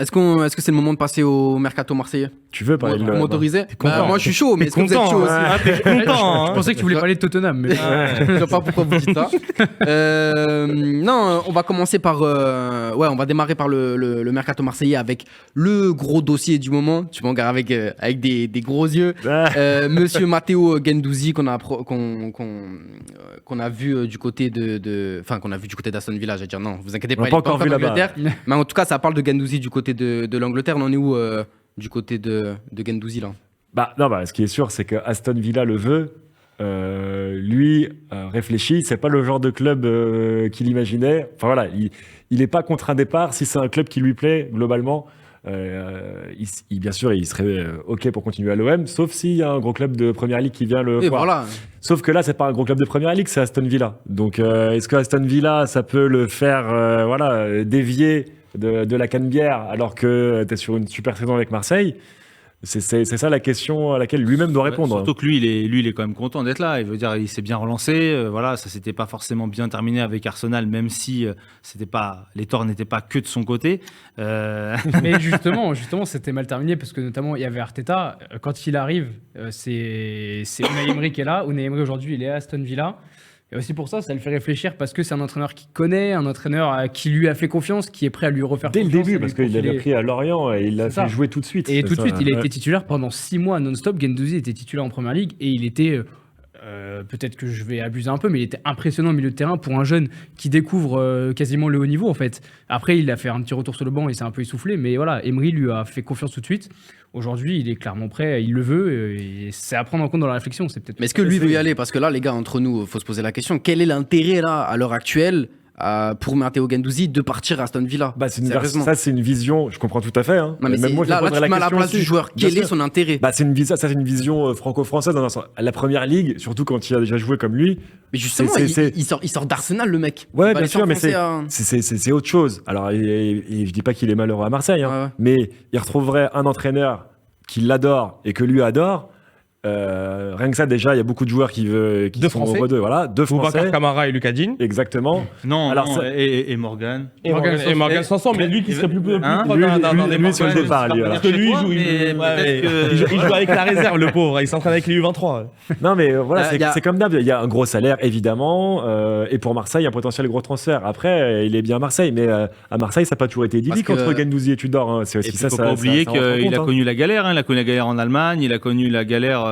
Est-ce que c'est le moment de passer au mercato marseillais? Tu veux parler de Vous m'autorisez? Moi je suis chaud, mais est-ce que vous êtes chaud aussi? T'es content. Je pensais que tu voulais parler de Tottenham, mais Je sais pas pourquoi vous dites ça. Non, on va commencer par. On va démarrer par le mercato marseillais avec le gros dossier du moment. Tu m'en regardes avec des gros yeux. Monsieur Matteo Guendouzi qu'on a vu du côté qu'on a vu du côté d'Aston Villa. J'allais dire non, vous inquiétez pas, il est pas encore vu là-bas. Angleterre. Mais en tout cas, ça parle de Guendouzi du côté de l'Angleterre. On en est où du côté de Guendouzi là? Ce qui est sûr, c'est que Aston Villa le veut. Lui réfléchit, c'est pas le genre de club qu'il imaginait. Enfin voilà, il est pas contre un départ. Si c'est un club qui lui plaît globalement, bien sûr, il serait ok pour continuer à l'OM, sauf s'il y a un gros club de Première Ligue qui vient le voir. Voilà. Sauf que là, c'est pas un gros club de Première Ligue, c'est Aston Villa. Donc, est-ce que Aston Villa, ça peut le faire dévier de la Canebière alors que t'es sur une super saison avec Marseille? C'est ça la question à laquelle lui-même doit répondre. Surtout que lui, il est quand même content d'être là. Il veut dire, il s'est bien relancé. Ça s'était pas forcément bien terminé avec Arsenal, même si les torts n'étaient pas que de son côté. Mais justement, c'était mal terminé parce que notamment il y avait Arteta. Quand il arrive, c'est Unai Emery qui est là. Unai Emery aujourd'hui, il est à Aston Villa. Et aussi pour ça le fait réfléchir parce que c'est un entraîneur qui connaît, un entraîneur qui lui a fait confiance, qui est prêt à lui refaire dès confiance. Dès le début, parce qu'il l'avait pris à Lorient et il l'a fait jouer tout de suite. Et tout de suite, il a été titulaire pendant 6 mois non-stop. Guendouzi était titulaire en Première Ligue et il était, peut-être que je vais abuser un peu, mais il était impressionnant au milieu de terrain pour un jeune qui découvre quasiment le haut niveau en fait. Après, il a fait un petit retour sur le banc et s'est un peu essoufflé, mais voilà, Emery lui a fait confiance tout de suite. Aujourd'hui, il est clairement prêt, il le veut, et c'est à prendre en compte dans la réflexion. Mais est-ce que lui veut y aller? Parce que là, les gars, entre nous, il faut se poser la question. Quel est l'intérêt, là, à l'heure actuelle, pour Matteo Guendouzi, de partir à Aston Villa? Ça, c'est une vision, je comprends tout à fait. Hein. Non, mais même moi, là, tu te mets à la place du joueur. Quel est son intérêt? C'est une vision franco-française. La Première Ligue, surtout quand il a déjà joué comme lui. Mais justement, il sort d'Arsenal, le mec. Ouais, bien sûr, mais c'est autre chose. Alors, je dis pas qu'il est malheureux à Marseille, hein, mais il retrouverait un entraîneur qui l'adore et que lui adore. Rien que ça, déjà, il y a beaucoup de joueurs qui sont heureux d'eux. Voilà, deux Français. Boubacar Kamara et Lucas Digne. Exactement. Et Morgan. Et Morgan Sanson, mais lui qui serait plus proche d'un des lui sur le départ, lui. Parce que lui, il joue avec la réserve, le pauvre. Il s'entraîne avec les U23. Non, mais voilà, c'est comme d'hab. Il y a un gros salaire, évidemment. Et pour Marseille, un potentiel gros transfert. Après, il est bien à Marseille, mais à Marseille, ça n'a pas toujours été idyllique entre Guendouzi et Tudor. C'est aussi ça. Il ne faut pas oublier qu'il a connu la galère. Il a connu la galère en Allemagne. Il a connu la galère.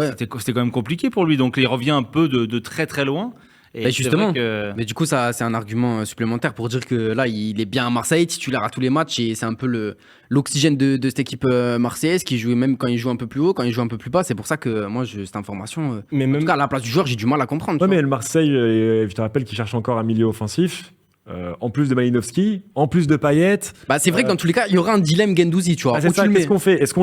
C'était quand même compliqué pour lui, donc il revient un peu de très très loin. Et justement, mais du coup, ça c'est un argument supplémentaire pour dire que là, il est bien à Marseille, titulaire à tous les matchs, et c'est un peu l'oxygène de cette équipe marseillaise qui joue même quand il joue un peu plus haut, quand il joue un peu plus bas. C'est pour ça que moi, cette information, en tout cas à la place du joueur, j'ai du mal à comprendre. Ouais, mais le Marseille, je te rappelle qu'il cherche encore un milieu offensif. En plus de Malinowski, en plus de Payet. C'est vrai que dans tous les cas, il y aura un dilemme Guendouzi, tu vois. Qu'est-ce qu'on fait? Est-ce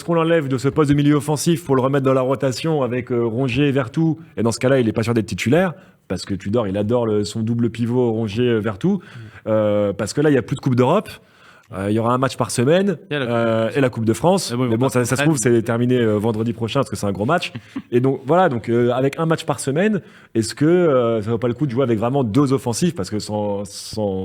qu'on l'enlève de ce poste de milieu offensif pour le remettre dans la rotation avec Rongier et Vertou? Et dans ce cas-là, il n'est pas sûr d'être titulaire parce que Tudor, il adore son double pivot Rongier-Vertou. Parce que là, il n'y a plus de Coupe d'Europe. Il y aura un match par semaine et la Coupe de France. Mais bon, ça se trouve, c'est terminé vendredi prochain parce que c'est un gros match. Et donc, voilà, avec un match par semaine, est-ce que ça vaut pas le coup de jouer avec vraiment deux offensifs? Parce que sans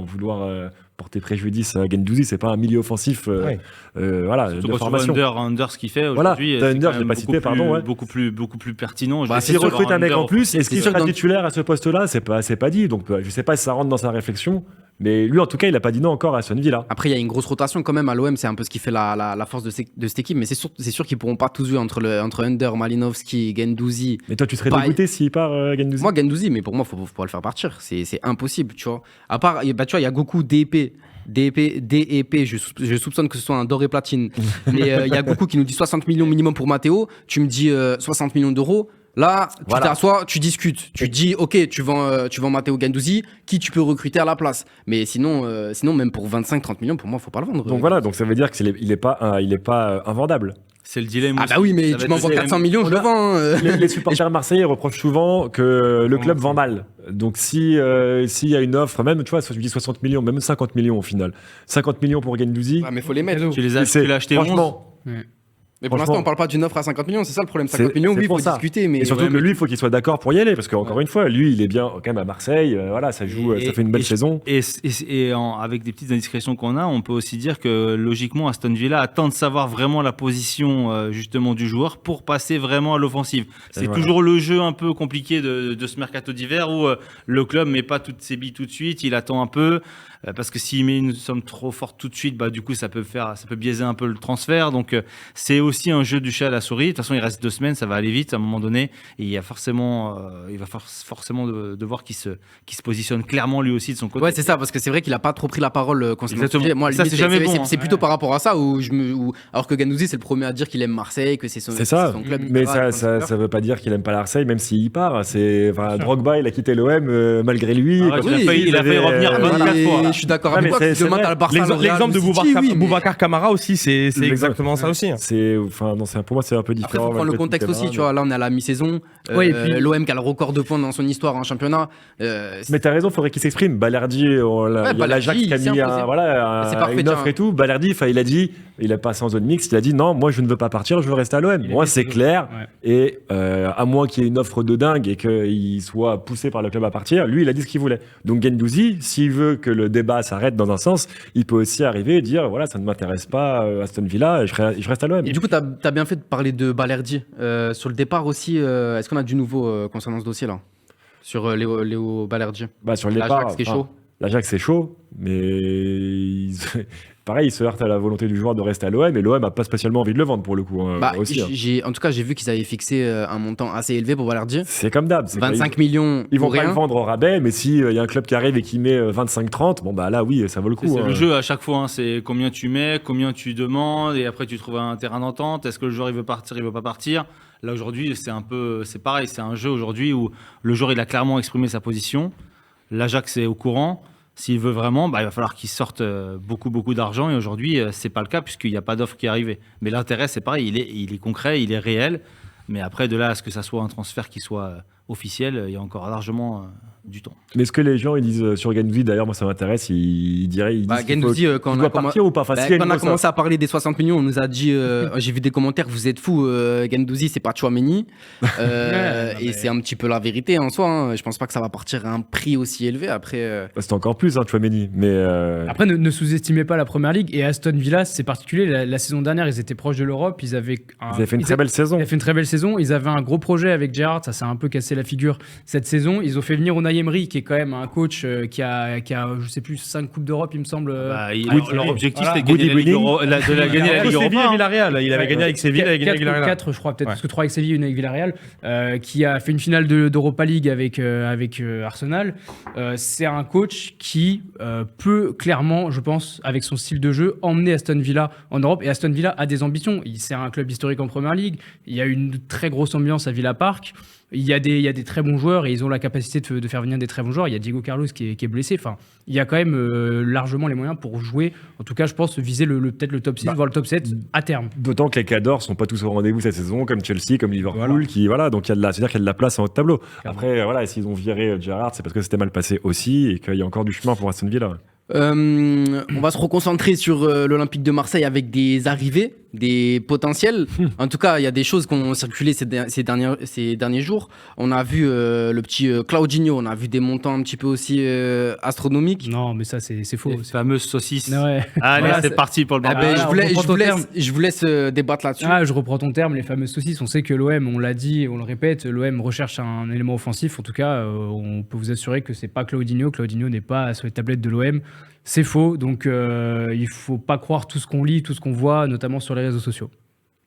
vouloir porter préjudice à Guendouzi, c'est pas un milieu offensif de formation. Under, ce qu'il fait aujourd'hui, Under, je l'ai pas cité, pardon. Beaucoup plus pertinent. S'il recrute un mec en plus, est-ce qu'il sera titulaire à ce poste-là? C'est pas dit. Donc, je sais pas si ça rentre dans sa réflexion. Mais lui, en tout cas, il n'a pas dit non encore à Aston Villa. Après, il y a une grosse rotation quand même à l'OM. C'est un peu ce qui fait la force de cette équipe. Mais c'est sûr qu'ils ne pourront pas tous jouer entre Under, Malinowski, Guendouzi. Mais toi, tu serais dégoûté s'il part Guendouzi? Moi, Guendouzi, mais pour moi, il faut pas le faire partir. C'est impossible, tu vois. À part, tu vois, il y a Goku, DEP, je soupçonne que ce soit un doré platine. Mais il y a Goku qui nous dit 60 millions minimum pour Matteo. Tu me dis 60 millions d'euros. Là, tu t'assois, tu discutes, tu dis ok, tu vends Matteo Guendouzi, qui tu peux recruter à la place. Mais sinon même pour 25-30 millions, pour moi, faut pas le vendre. Donc voilà, donc ça veut dire qu'il est pas invendable. C'est le dilemme. Ah bah oui, mais tu m'envoies 400 millions, je le vends. Les supporters marseillais reprochent souvent que le club vend mal. Donc s'il y a une offre, même tu vois, tu dis 60 millions, même 50 millions au final. 50 millions pour Guendouzi. Ah mais faut les mettre. Tu l'as acheté 11. Mais pour l'instant, on parle pas d'une offre à 50 millions, c'est ça le problème. 50 C'est- millions, c'est oui, il pour faut ça. discuter, mais Et surtout que lui, il faut qu'il soit d'accord pour y aller, parce qu'encore une fois, lui, il est bien quand même à Marseille. Voilà, ça joue, ça fait une belle saison. Avec des petites indiscrétions qu'on a, on peut aussi dire que logiquement, Aston Villa attend de savoir vraiment la position justement du joueur pour passer vraiment à l'offensive. C'est voilà. toujours le jeu un peu compliqué de ce mercato d'hiver où le club met pas toutes ses billes tout de suite, il attend un peu. Parce que s'il met une somme trop forte tout de suite, bah, du coup, ça peut biaiser un peu le transfert. Donc, c'est aussi un jeu du chat à la souris. De toute façon, il reste 2 semaines, ça va aller vite à un moment donné. Et il va forcément devoir qu'il se positionne clairement lui aussi de son côté. Ouais, c'est ça, parce que c'est vrai qu'il a pas trop pris la parole concernant Exactement. ce sujet. Moi, Ça, limite, c'est jamais bon, hein. C'est plutôt par rapport à ça alors que Guendouzi, c'est le premier à dire qu'il aime Marseille, que c'est son club. Mais etc., ça veut pas dire qu'il aime pas Marseille, même s'il y part. Drogba, il a quitté l'OM malgré lui. Ah ouais, il a failli revenir 24 fois. Je suis d'accord Ah, avec mais toi. c'est Demain, vrai. t'as le Barça, le Real, L'exemple de le City, oui, mais- Boubacar Kamara aussi, c'est exactement ça aussi. Pour moi, c'est un peu Après, il différent. faut prendre le contexte aussi, tu vois. Là, on est à la mi-saison. Ouais, et puis- L'OM qui a le record de points dans son histoire en championnat. Mais t'as raison, faudrait qu'il s'exprime. Balerdi, il y a Balerdi, l'Ajax qui a il s'est mis imposé. C'est parfait, une offre tiens. et tout. Balerdi, il a dit, il a passé en zone mixte, il a dit non, moi je ne veux pas partir, je veux rester à l'OM. Moi, c'est clair. Ouais. Et à moins qu'il y ait une offre de dingue et qu'il soit poussé par le club à partir, lui, il a dit ce qu'il voulait. Donc Guendouzi, s'il veut que le débat s'arrête dans un sens, il peut aussi arriver et dire voilà, ça ne m'intéresse pas, Aston Villa, je reste à l'OM. Et du coup, t'as bien fait de parler de Balerdi. Sur le départ aussi, est-ce qu'on a du nouveau concernant ce dossier-là sur Léo Balerdi? Sur le L'Ajax départ, qui est chaud. L'Ajax c'est chaud, mais pareil, il se heurte à la volonté du joueur de rester à l'OM et l'OM a pas spécialement envie de le vendre pour le coup. Aussi, hein. En tout cas, j'ai vu qu'ils avaient fixé un montant assez élevé pour Balerdi. C'est comme d'hab. 25 millions. Ils vont pour pas rien. le vendre au rabais, mais s'il y a un club qui arrive et qui met 25-30, bon bah là oui, ça vaut le coup. C'est le jeu à chaque fois, hein. C'est combien tu mets, combien tu demandes, et après tu trouves un terrain d'entente. Est-ce que le joueur il veut partir, il veut pas partir? Là aujourd'hui, c'est pareil, c'est un jeu aujourd'hui où le joueur il a clairement exprimé sa position. L'Ajax est au courant. S'il veut vraiment, il va falloir qu'il sorte beaucoup d'argent. Et aujourd'hui, c'est pas le cas puisqu'il n'y a pas d'offre qui est arrivée. Mais l'intérêt, c'est pareil, il est concret, il est réel. Mais après, de là à ce que ça soit un transfert qui soit officiel, il y a encore largement du temps. Mais ce que les gens ils disent sur Guendouzi, d'ailleurs, moi ça m'intéresse, ils disent Guendouzi, quand il on doit a partir ou pas. Enfin, quand on a commencé à parler des 60 millions, on nous a dit, j'ai vu des commentaires, vous êtes fous, Guendouzi, c'est pas Tchouaméni. Et c'est un petit peu la vérité en soi. Hein. Je pense pas que ça va partir à un prix aussi élevé. Après, c'est encore plus, Tchouaméni. Mais Après, ne sous-estimez pas la Première Ligue. Et Aston Villa, c'est particulier. La saison dernière, ils étaient proches de l'Europe. Ils avaient fait une très belle saison. Ils avaient fait une très belle saison. Ils avaient un gros projet avec Gerrard. Ça s'est un peu cassé la figure cette saison. Ils ont fait venir Unai Emery, qui est quand même un coach qui a, je sais plus, 5 Coupes d'Europe, il me semble. Leur objectif, voilà. c'était de gagner la Ligue Séville Europa. et Villarreal. Il avait gagné avec Séville, il avait gagné avec Villarreal. 4, je crois, peut-être, parce que 3 avec Séville, une avec Villarreal, qui a fait une finale d'Europa League avec Arsenal. C'est un coach qui peut clairement, je pense, avec son style de jeu, emmener Aston Villa en Europe. Et Aston Villa a des ambitions. C'est un club historique en Première Ligue. Il y a une très grosse ambiance à Villa Park. Il y a des très bons joueurs et ils ont la capacité de faire venir des très bons joueurs. Il y a Diego Carlos qui est blessé. Enfin, il y a quand même largement les moyens pour jouer. En tout cas, je pense viser peut-être le top 6, voire le top 7 à terme. D'autant que les Cadors sont pas tous au rendez-vous cette saison, comme Chelsea, comme Liverpool, donc c'est-à-dire qu'il y a de la place en haut de tableau. Après, s'ils ont viré Gerrard, c'est parce que c'était mal passé aussi et qu'il y a encore du chemin pour Aston Villa. On va se reconcentrer sur l'Olympique de Marseille avec des arrivées, des potentiels. En tout cas, il y a des choses qui ont circulé ces derniers jours. On a vu le petit Claudinho, on a vu des montants un petit peu aussi astronomiques. Non, mais ça, c'est faux. Les fameuses saucisses. Ouais. Allez, Voilà, c'est parti pour le Ah bordel. ben, voilà, je vous laisse débattre là-dessus. Je reprends ton terme, les fameuses saucisses. On sait que l'OM, on l'a dit, on le répète, l'OM recherche un élément offensif. En tout cas, on peut vous assurer que c'est pas Claudinho. Claudinho n'est pas sur les tablettes de l'OM. C'est faux, donc il faut pas croire tout ce qu'on lit, tout ce qu'on voit, notamment sur les réseaux sociaux.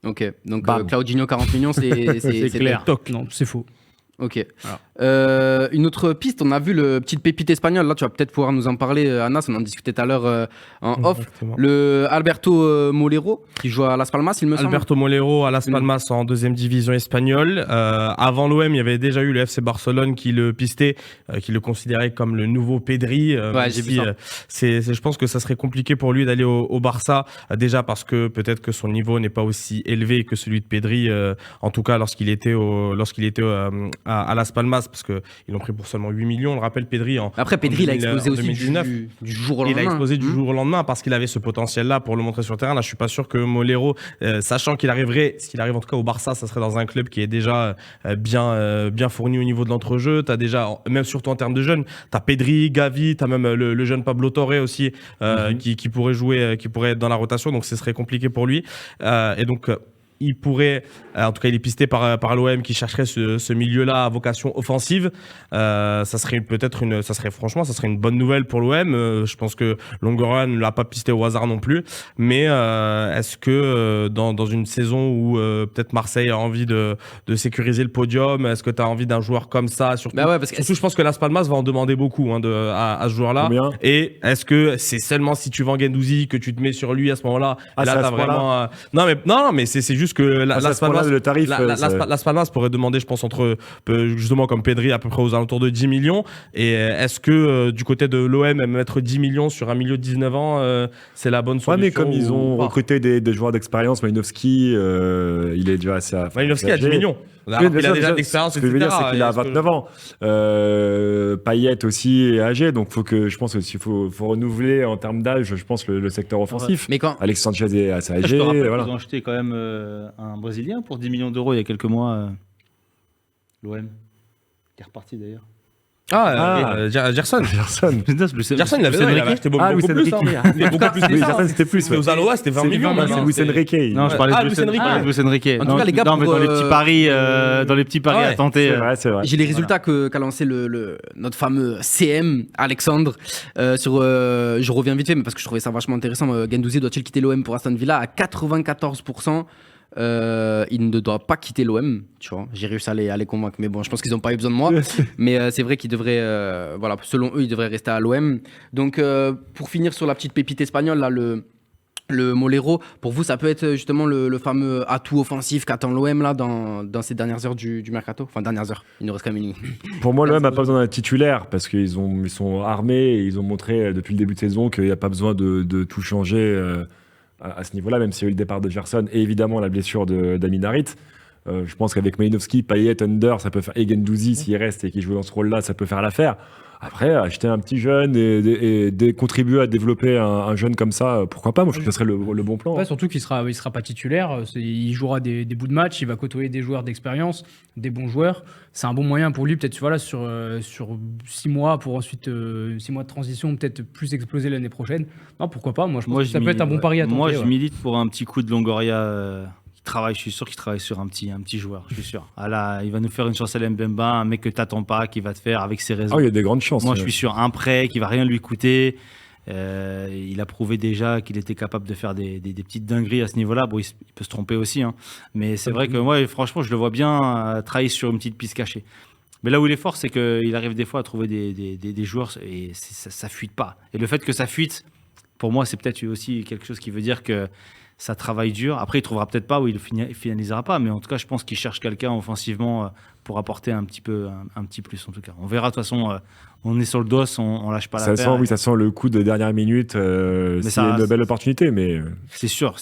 Ok, donc Claudinho 40 millions, c'est clair. Non, c'est faux. Ok. Voilà. Une autre piste, on a vu le petit pépite espagnol. Là, tu vas peut-être pouvoir nous en parler, Anas. On en discutait tout à l'heure en off. Exactement. Le Alberto Molero, qui joue à Las Palmas, il me semble. Alberto Molero à Las Palmas en 2e division espagnole. Avant l'OM, il y avait déjà eu le FC Barcelone qui le pistait, qui le considérait comme le nouveau Pedri. Ouais, j'ai vu ça. Je pense que ça serait compliqué pour lui d'aller au Barça, déjà parce que peut-être que son niveau n'est pas aussi élevé que celui de Pedri, en tout cas lorsqu'il était à Las Palmas parce qu'ils l'ont pris pour seulement 8 millions. On le rappelle, Pedri Après, Pedri, il a explosé aussi 2019. du jour au lendemain. Il a explosé du jour au lendemain parce qu'il avait ce potentiel-là pour le montrer sur le terrain. Là, je suis pas sûr que Molero, sachant qu'il arriverait, s'il arrive en tout cas au Barça, ça serait dans un club qui est déjà bien fourni au niveau de l'entrejeu. T'as déjà, même surtout en termes de jeunes, t'as Pedri, Gavi, t'as même le jeune Pablo Torre aussi qui pourrait jouer, qui pourrait être dans la rotation. Donc, ce serait compliqué pour lui. Et donc, il pourrait, en tout cas, il est pisté par l'OM qui chercherait ce milieu-là à vocation offensive. Ça serait franchement, ça serait une bonne nouvelle pour l'OM. Je pense que Longoria ne l'a pas pisté au hasard non plus. Mais est-ce que dans une saison où peut-être Marseille a envie de sécuriser le podium, est-ce que tu as envie d'un joueur comme ça? Surtout, je pense que Las Palmas va en demander beaucoup à ce joueur-là. Combien? Et est-ce que c'est seulement si tu vends Guendouzi que tu te mets sur lui à ce moment-là? Ah, là, c'est à t'as ce point-là? vraiment. Non, mais c'est juste que Las Palmas, le tarif, Las Palmas pourrait demander, je pense, justement comme Pedri, à peu près aux alentours de 10 millions. Et est-ce que du côté de l'OM, mettre 10 millions sur un milieu de 19 ans, c'est la bonne solution? Ouais, mais comme ils ont recruté des joueurs d'expérience, Malinowski, il est déjà assez. Malinowski a 10 millions. Oui, Il a déjà de l'expérience, Ce que je veux dire, c'est qu'il a 29 ans. Payet aussi est âgé, donc je pense qu'il faut renouveler en termes d'âge, je pense, le secteur offensif. Mais quand Alex Sanchez est assez Je âgé. te rappelle Voilà. qu'ils ont acheté quand même un Brésilien pour 10 millions d'euros il y a quelques mois. L'OM, qui est reparti d'ailleurs. Gerson. Gerson. Gerson, il avait acheté beaucoup Luis plus. Enrique. Il est beaucoup plus. Oui, Gerson, c'était plus. C'était aux Alois, c'était 20 millions. C'est Luis Enrique. Non, je parlais de Luis Enrique. Luis Enrique. En tout cas, les gars, non, mais pour, dans les petits paris, à tenter. C'est vrai. j'ai les résultats qu'a lancé notre fameux CM, Alexandre. Je reviens vite fait, mais parce que je trouvais ça vachement intéressant. Guendouzi doit-il quitter l'OM pour Aston Villa? À 94%, il ne doit pas quitter l'OM. Tu vois, j'ai réussi à les convaincre. Mais bon, je pense qu'ils n'ont pas eu besoin de moi. Mais c'est vrai qu'il devrait, selon eux, il devrait rester à l'OM. Donc, pour finir sur la petite pépite espagnole, là, le Molero, pour vous, ça peut être justement le fameux atout offensif qu'attend l'OM là dans ces dernières heures du mercato. Enfin, dernières heures. Il nous reste quand même une. Pour moi, l'OM n'a pas besoin d'un titulaire parce qu'ils sont armés et ils ont montré depuis le début de saison qu'il n'y a pas besoin de tout changer à ce niveau-là, même s'il y a eu le départ de Gerson et évidemment la blessure d'Amin Harit. Je pense qu'avec Malinowski, Payet, Under, ça peut faire. Et Guendouzi, s'il reste et qu'il joue dans ce rôle-là, ça peut faire l'affaire. Après, acheter un petit jeune et contribuer à développer un jeune comme ça, pourquoi pas? Moi, je trouve que ce serait le bon plan. Ouais, surtout qu'il sera pas titulaire. Il jouera des bouts de match, il va côtoyer des joueurs d'expérience, des bons joueurs. C'est un bon moyen pour lui, peut-être voilà, sur 6 mois, pour ensuite 6 mois de transition, peut-être plus exploser l'année prochaine. Non, pourquoi pas? Moi, je pense que ça peut être un bon pari à tenter. Moi, je milite pour un petit coup de Longoria. Je suis sûr qu'il travaille sur un petit joueur, je suis sûr. Ah là, il va nous faire une Chancel Mbemba, un mec que t'attends pas, qui va te faire avec ses raisons. Ah, il y a des grandes chances. Moi, je suis sûr, un prêt qui va rien lui coûter. Il a prouvé déjà qu'il était capable de faire des petites dingueries à ce niveau-là. Bon, il peut se tromper aussi, hein. Mais c'est vrai que moi, franchement, je le vois bien travailler sur une petite piste cachée. Mais là où il est fort, c'est qu'il arrive des fois à trouver des joueurs et ça fuite pas. Et le fait que ça fuite, pour moi, c'est peut-être aussi quelque chose qui veut dire que ça travaille dur. Après, il trouvera peut-être pas ou il finalisera pas, mais en tout cas, je pense qu'il cherche quelqu'un offensivement pour apporter un petit plus en tout cas. On verra. De toute façon, on est sur le dos, on lâche pas l'affaire. Ça sent le coup de dernière minute. C'est une belle opportunité, mais c'est sûr.